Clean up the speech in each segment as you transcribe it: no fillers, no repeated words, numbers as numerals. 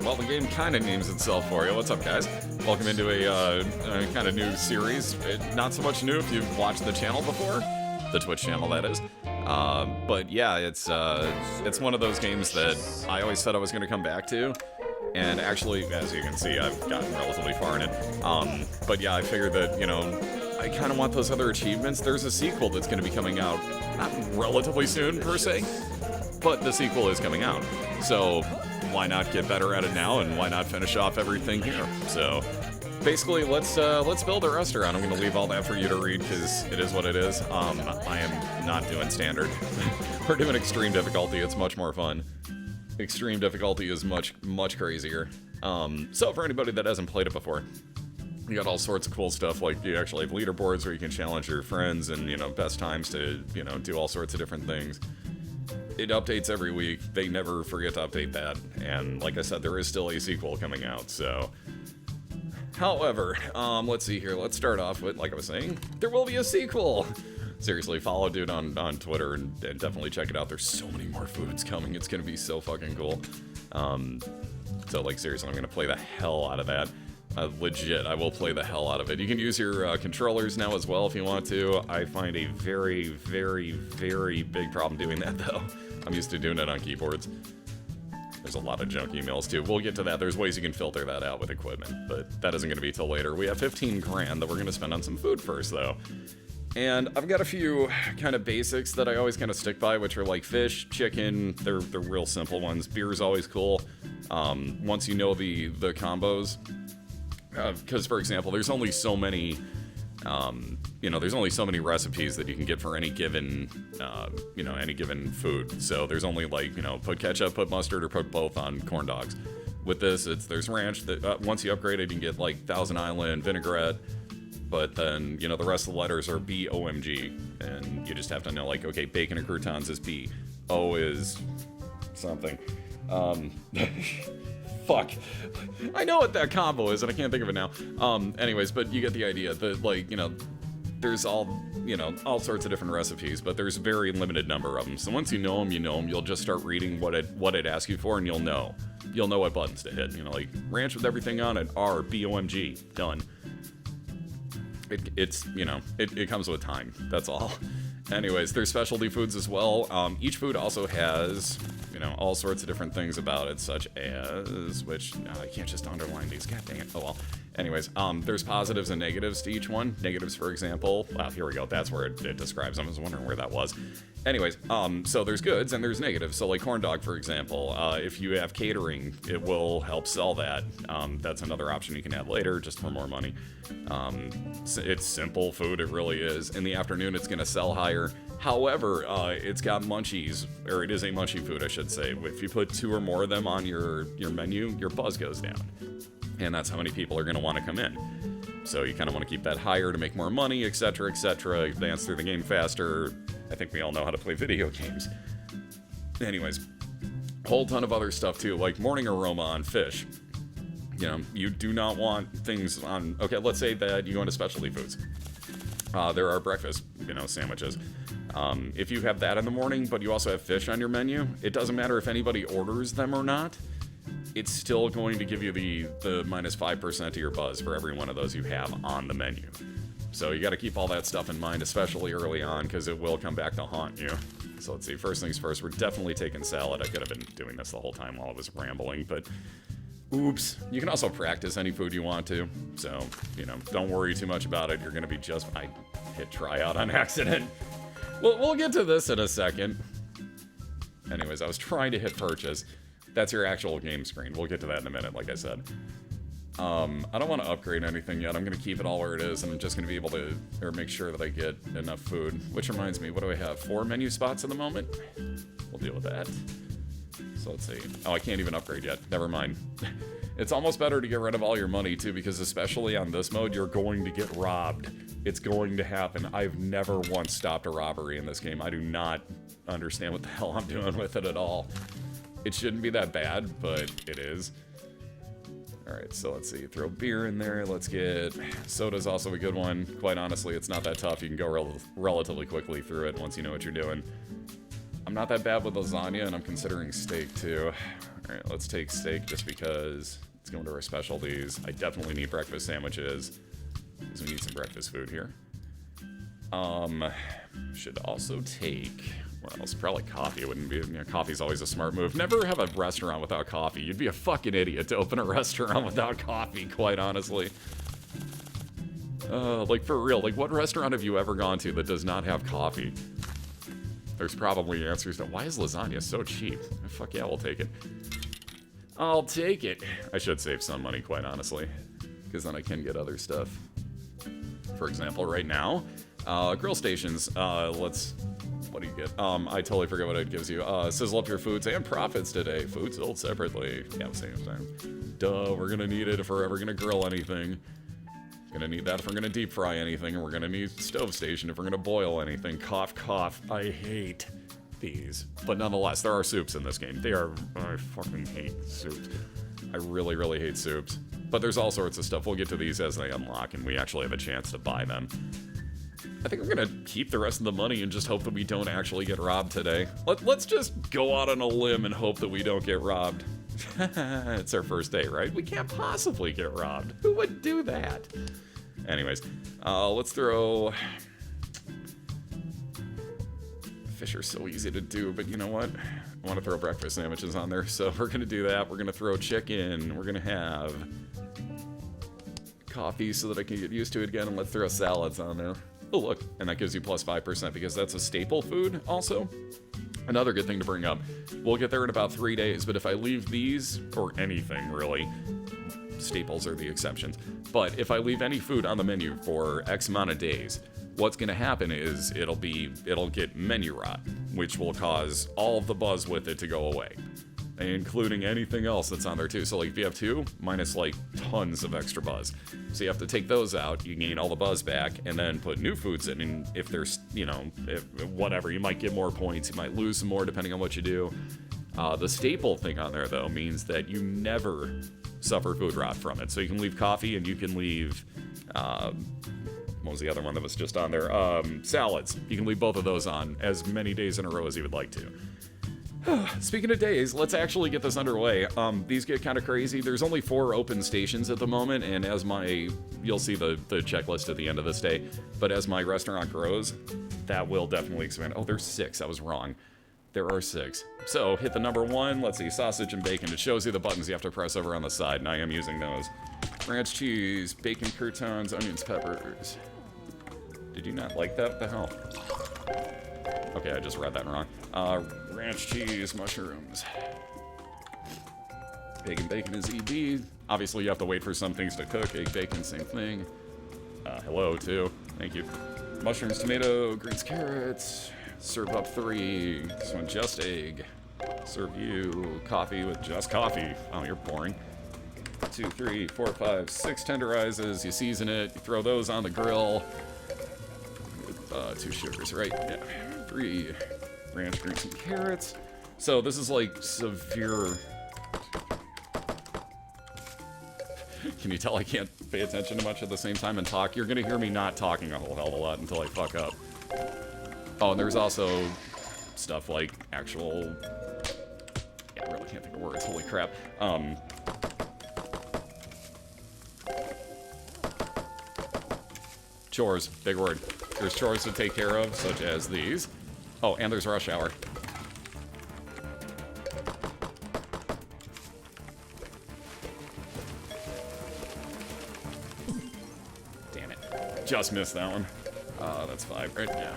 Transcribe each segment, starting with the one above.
Well, the game kind of names itself for you. What's up, guys? Welcome into a kind of new series. Not so much new if you've watched the channel before. The Twitch channel, that is. But yeah, it's one of those games that I always said I was going to come back to. And actually, as you can see, I've gotten relatively far in it. But yeah, I figured that, you know, I kind of want those other achievements. There's a sequel that's going to be coming out, not relatively soon, per se, but the sequel is coming out. So why not get better at it now, and why not finish off everything here? So basically, let's build a restaurant. I'm going to leave all that for you to read, because it is what it is. I am not doing standard. We're doing extreme difficulty. It's much more fun. Extreme difficulty is much crazier. So for anybody that hasn't played it before, you got all sorts of cool stuff, like you actually have leaderboards where you can challenge your friends and, you know, best times to, you know, do all sorts of different things. It updates every week. They never forget to update that. And like I said, there is still a sequel coming out, so. However, let's see here. Let's start off with, like I was saying, there will be a sequel. Seriously, follow dude on Twitter and definitely check it out. There's so many more foods coming. It's gonna be so fucking cool. So like seriously, I'm gonna play the hell out of that. Legit, I will play the hell out of it. You can use your controllers now as well if you want to. I find a very, very, very big problem doing that though. I'm used to doing it on keyboards. There's a lot of junk emails too. We'll get to that. There's ways you can filter that out with equipment, but that isn't gonna be till later. We have 15 grand that we're gonna spend on some food first though. And I've got a few kind of basics that I always kind of stick by, which are like fish, chicken. They're real simple ones. Beer's always cool. Once you know the combos, because for example, there's only so many, you know, there's only so many recipes that you can get for any given, you know, any given food. So there's only like, you know, put ketchup, put mustard, or put both on corn dogs. With this, there's ranch. That once you upgrade it, you can get like Thousand Island, vinaigrette. But then, you know, the rest of the letters are B-O-M-G. And you just have to know, like, okay, bacon and croutons is B. O is something. Fuck. I know what that combo is, and I can't think of it now. Anyways, but you get the idea. That, like, you know, there's all sorts of different recipes, but there's a very limited number of them. So once you know them, you'll just start reading what it asks you for, and you'll know what buttons to hit. You know, like, ranch with everything on it, R, B-O-M-G, done. It's, you know, it comes with time, that's all. Anyways, there's specialty foods as well. Each food also has, you know, all sorts of different things about it, such as, which, I can't just underline these, god dang it, oh well. Anyways, there's positives and negatives to each one. Negatives, for example, here we go, that's where it describes them. I was wondering where that was. Anyways, so there's goods and there's negatives. So like corn dog, for example, if you have catering, it will help sell that. That's another option you can add later, just for more money. It's simple food, it really is. In the afternoon, it's gonna sell higher. However, it's got munchies, or it is a munchie food, I should say. If you put 2 or more of them on your menu, your buzz goes down. And that's how many people are going to want to come in. So you kind of want to keep that higher to make more money, etc., etc., advance through the game faster. I think we all know how to play video games. Anyways, whole ton of other stuff too, like morning aroma on fish. You know, you do not want things on... Okay, let's say that you go into specialty foods. There are breakfast, you know, sandwiches. If you have that in the morning, but you also have fish on your menu, it doesn't matter if anybody orders them or not. It's still going to give you the minus 5% of your buzz for every one of those you have on the menu. So you got to keep all that stuff in mind, especially early on, because it will come back to haunt you. So let's see, first things first, we're definitely taking salad. I could have been doing this the whole time while I was rambling, but oops. You can also practice any food you want to, so, you know, don't worry too much about it. You're going to be just... I hit try out on accident. We'll get to this in a second. Anyways, I was trying to hit purchase. That's your actual game screen. We'll get to that in a minute, like I said. I don't want to upgrade anything yet. I'm going to keep it all where it is, and I'm just going to be able to, or make sure that I get enough food. Which reminds me, what do I have? 4 menu spots at the moment? We'll deal with that. So let's see. Oh, I can't even upgrade yet. Never mind. It's almost better to get rid of all your money, too, because especially on this mode, you're going to get robbed. It's going to happen. I've never once stopped a robbery in this game. I do not understand what the hell I'm doing with it at all. It shouldn't be that bad, but it is. Alright, so let's see. Throw beer in there. Let's get... Soda's also a good one. Quite honestly, it's not that tough. You can go relatively quickly through it once you know what you're doing. I'm not that bad with lasagna, and I'm considering steak, too. Alright, let's take steak just because it's going to our specialties. I definitely need breakfast sandwiches, because we need some breakfast food here. Should also take... What else? Probably coffee. It wouldn't be... You know, coffee's always a smart move. Never have a restaurant without coffee. You'd be a fucking idiot to open a restaurant without coffee, quite honestly. Like, for real. Like, what restaurant have you ever gone to that does not have coffee? There's probably answers to why is lasagna so cheap? Fuck yeah, we'll take it. I'll take it. I should save some money, quite honestly, because then I can get other stuff. For example, right now, grill stations. What do you get? I totally forget what it gives you. Sizzle up your foods and profits today. Food sold separately. Yeah, same time. Duh, we're gonna need it if we're ever gonna grill anything. Gonna need that if we're gonna deep fry anything, and we're gonna need stove station if we're gonna boil anything. Cough, cough. I hate these. But nonetheless, there are soups in this game. I fucking hate soups. I really, really hate soups. But there's all sorts of stuff. We'll get to these as they unlock, and we actually have a chance to buy them. I think I'm gonna keep the rest of the money and just hope that we don't actually get robbed today. Let's just go out on a limb and hope that we don't get robbed. It's our first day, right? We can't possibly get robbed. Who would do that? Anyways, let's throw... Fish are so easy to do, but you know what? I want to throw breakfast sandwiches on there, so we're gonna do that. We're gonna throw chicken. We're gonna have coffee so that I can get used to it again, and let's throw salads on there. Oh, look, and that gives you plus 5% because that's a staple food also. Another good thing to bring up, we'll get there in about 3 days, but if I leave these, or anything really, staples are the exceptions, but if I leave any food on the menu for X amount of days, what's going to happen is it'll get menu rot, which will cause all of the buzz with it to go away, including anything else that's on there too. So like if you have 2, minus like tons of extra buzz. So you have to take those out, you gain all the buzz back, and then put new foods in. And if there's, you know, whatever, you might get more points, you might lose some more depending on what you do. The staple thing on there though means that you never suffer food rot from it. So you can leave coffee and you can leave, what was the other one that was just on there? Salads. You can leave both of those on as many days in a row as you would like to. Speaking of days, let's actually get this underway. These get kind of crazy. There's only 4 open stations at the moment, and as you'll see the checklist at the end of this day, but as my restaurant grows, that will definitely expand. Oh, there's 6. I was wrong. There are 6. So, hit the number 1. Let's see, sausage and bacon. It shows you the buttons you have to press over on the side, and I am using those. Ranch cheese, bacon croutons, onions, peppers. Did you not like that? What the hell? Okay, I just read that wrong. Ranch cheese, mushrooms. Bacon is EB. Obviously, you have to wait for some things to cook. Egg, bacon, same thing. Hello, too. Thank you. Mushrooms, tomato, greens, carrots. Serve up 3. This one, just egg. Serve you coffee with just coffee. Oh, you're boring. 2, 3, 4, 5, 6 tenderizes. You season it. You throw those on the grill. With 2 sugars, right? Yeah. 3 ranch, greens, and carrots. So this is like severe. Can you tell I can't pay attention to much at the same time and talk? You're gonna hear me not talking a whole hell of a lot until I fuck up. Oh, and there's also stuff like actual... Yeah, I really can't think of words. Holy crap. Chores. Big word. There's chores to take care of, such as these. Oh, and there's rush hour. Damn it. Just missed that one. That's 5, right? Yeah.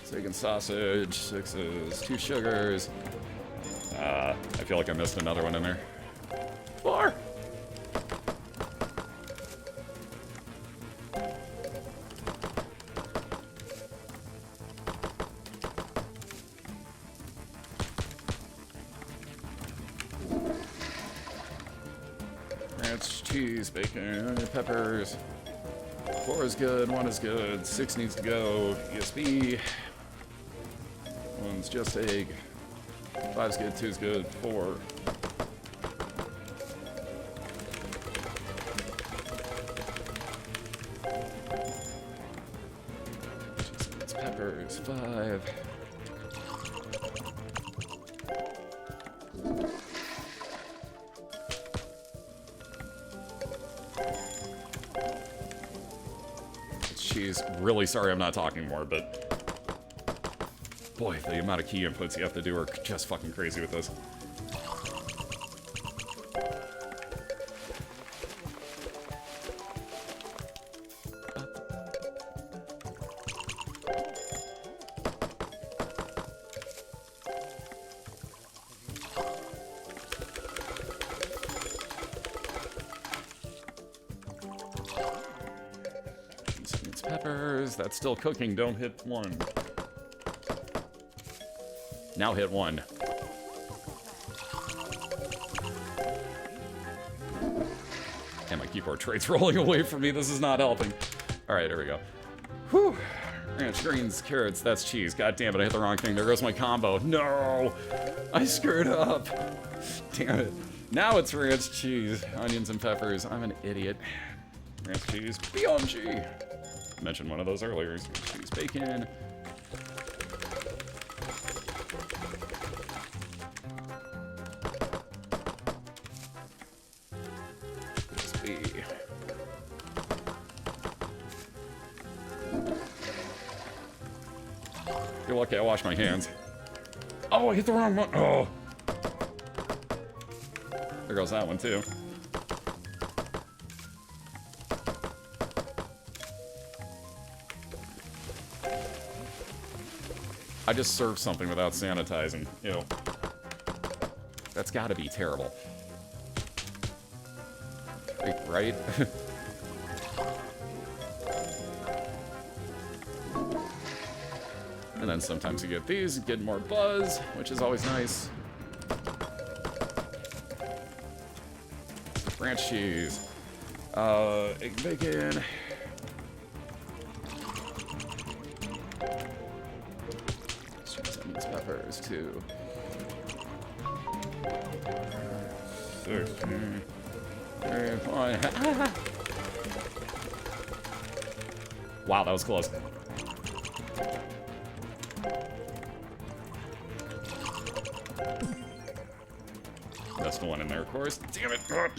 Steak and sausage, 6s, 2 sugars. I feel like I missed another one in there. 4! Ranch, cheese, bacon, onion, peppers. 4 is good, 1 is good, 6 needs to go. ESB. 1's just egg. 5's good, 2's good, 4. It's peppers, 5. cheese. Really sorry I'm not talking more, but... Boy, the amount of key inputs you have to do are just fucking crazy with this. Peppers, that's still cooking. Don't hit 1. Now hit 1. And my keyboard trade's rolling away from me. This is not helping. Alright, there we go. Whew. Ranch, greens, carrots, that's cheese. God damn it, I hit the wrong thing. There goes my combo. No! I screwed up. Damn it. Now it's ranch, cheese, onions, and peppers. I'm an idiot. Ranch, cheese, BMG. Mentioned one of those earlier. Cheese, bacon. Crispy. You're lucky I washed my hands. Oh, I hit the wrong one. Oh. There goes that one too. I just served something without sanitizing. Ew. That's gotta be terrible. Right? And then sometimes you get these, get more buzz, which is always nice. Ranch cheese. Egg bacon. Peppers too. 16. 1. Wow, that was close. That's the one in there, of course. Damn it! Ugh.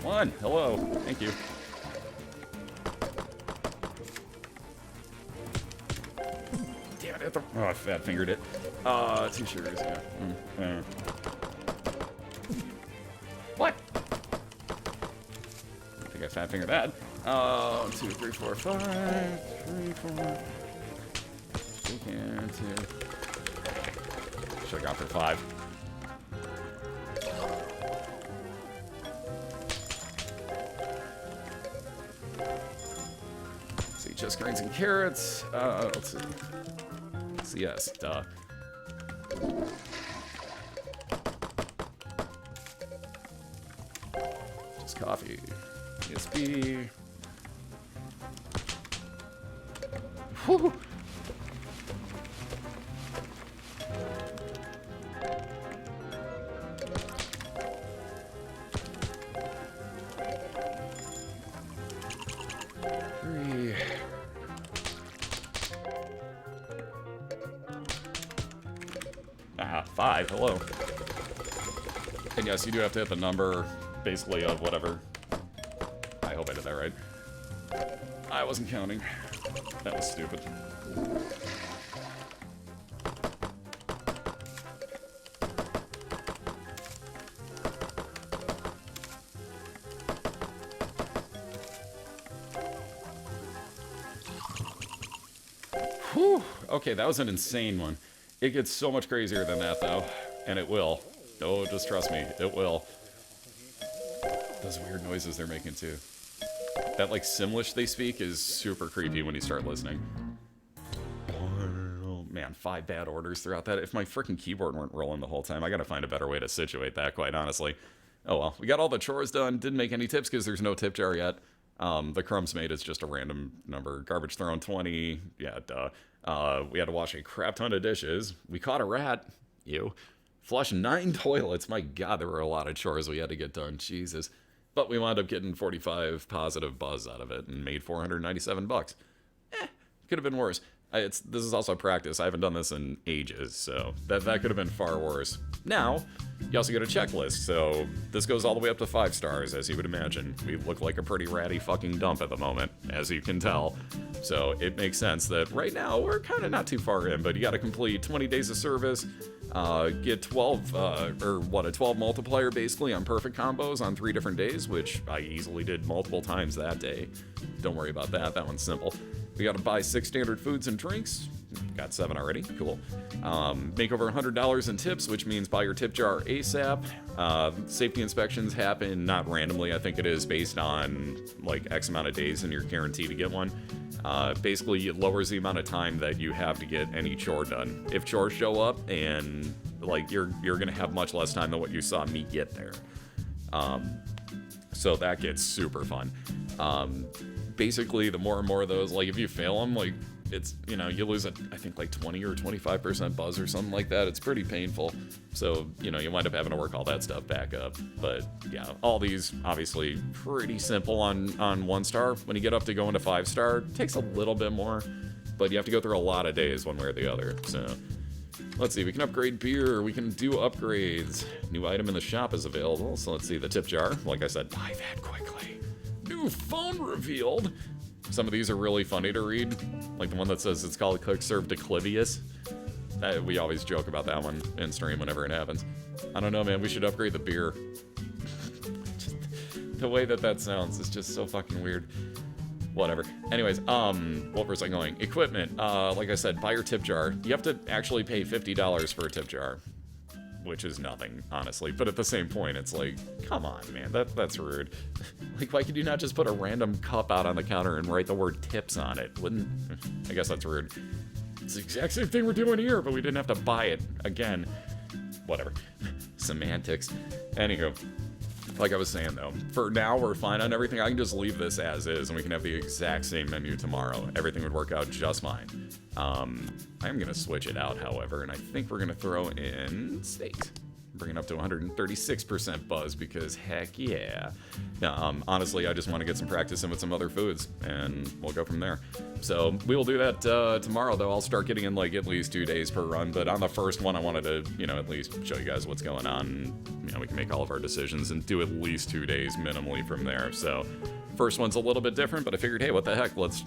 One. Hello. Thank you. Damn it! Oh, I fat fingered it. 2 sugars. Yeah. What? I think I fat fingered that. 2, 3, 4, 5. 3, 4. Bacon, 2. Should have gone for 5. See, just greens and carrots. Let's see. Yes, duh. Just coffee. ESB. Whew. Five, hello. And yes, you do have to hit the number, basically, of whatever. I hope I did that right. I wasn't counting. That was stupid. Whew. Okay, that was an insane one. It gets so much crazier than that, though. And it will. Oh, just trust me. It will. Those weird noises they're making, too. That, like, Simlish they speak is super creepy when you start listening. Oh, man, 5 bad orders throughout that. If my freaking keyboard weren't rolling the whole time, I gotta find a better way to situate that, quite honestly. Oh, well. We got all the chores done. Didn't make any tips because there's no tip jar yet. The crumbs made is just a random number. Garbage thrown, 20. Yeah, duh. We had to wash a crap ton of dishes. We caught a rat. Ew. Flush 9 toilets. My God, there were a lot of chores we had to get done. Jesus. But we wound up getting 45 positive buzz out of it and made $497. Could have been worse. This is also practice. I haven't done this in ages, so that could have been far worse. Now, you also get a checklist, so this goes all the way up to 5 stars, as you would imagine. We look like a pretty ratty fucking dump at the moment, as you can tell. So it makes sense that right now we're kind of not too far in, but you got to complete 20 days of service, get 12, a 12 multiplier basically on perfect combos on 3 different days, which I easily did multiple times that day. Don't worry about that. That one's simple. We got to buy 6 standard foods and drinks. Got 7 already. Cool. Make over $100 in tips, which means buy your tip jar ASAP. Safety inspections happen not randomly. I think it is based on like X amount of days and you're guaranteed to get one. Basically, it lowers the amount of time that you have to get any chore done. If chores show up and like you're gonna have much less time than what you saw me get there. So that gets super fun. Basically, the more and more of those, like if you fail them, like it's, you know, you lose I think like 20 or 25% buzz or something like that. It's pretty painful. So, you know, you wind up having to work all that stuff back up. But yeah, all these obviously pretty simple on 1 star. When you get up to going to 5 star, it takes a little bit more, but you have to go through a lot of days one way or the other. So let's see, we can upgrade beer, we can do upgrades. New item in the shop is available. So let's see, the tip jar. Like I said, buy that quickly. New phone revealed. Some of these are really funny to read, like the one that says it's called Cook Serve Declivious. We always joke about that one in stream whenever it happens. I don't know, man, we should upgrade the beer. Just, the way that sounds is just so fucking weird. Whatever. Anyways, what was I going? Equipment. Like I said, buy your tip jar. You have to actually pay $50 for a tip jar, which is nothing, honestly. But at the same point, it's like, come on, man, that's rude. Like, why could you not just put a random cup out on the counter and write the word tips on it? I guess that's rude. It's the exact same thing we're doing here, but we didn't have to buy it again. Whatever. Semantics. Anywho, like I was saying, though, for now, we're fine on everything. I can just leave this as is, and we can have the exact same menu tomorrow. Everything would work out just fine. I'm going to switch it out, however, and I think we're going to throw in steaks. Bring it up to 136% buzz, because heck yeah. Now, honestly, I just want to get some practice in with some other foods, and we'll go from there. So we will do that tomorrow, though. I'll start getting in like at least 2 days per run, but on the first one, I wanted to, you know, at least show you guys what's going on. You know, we can make all of our decisions and do at least 2 days minimally from there. So first one's a little bit different, but I figured, hey, what the heck, let's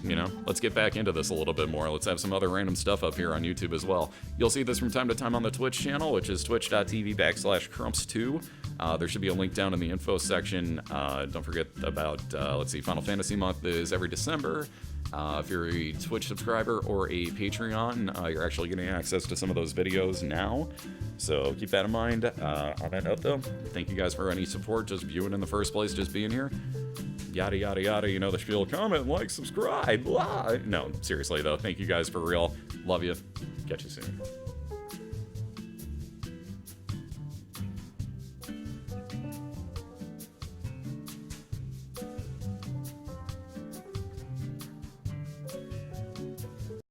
get back into this a little bit more. Let's have some other random stuff up here on YouTube as well. You'll see this from time to time on the Twitch channel, which is twitch.tv/Crumps2. There should be a link down in the info section. Don't forget about, let's see, Final Fantasy month is every December. If you're a Twitch subscriber or a Patreon, you're actually getting access to some of those videos now. So keep that in mind. On that note, though, thank you guys for any support, just viewing in the first place, just being here. Yada, yada, yada, you know the spiel. Comment, like, subscribe. Blah. No, seriously, though, thank you guys for real. Love you. Catch you soon.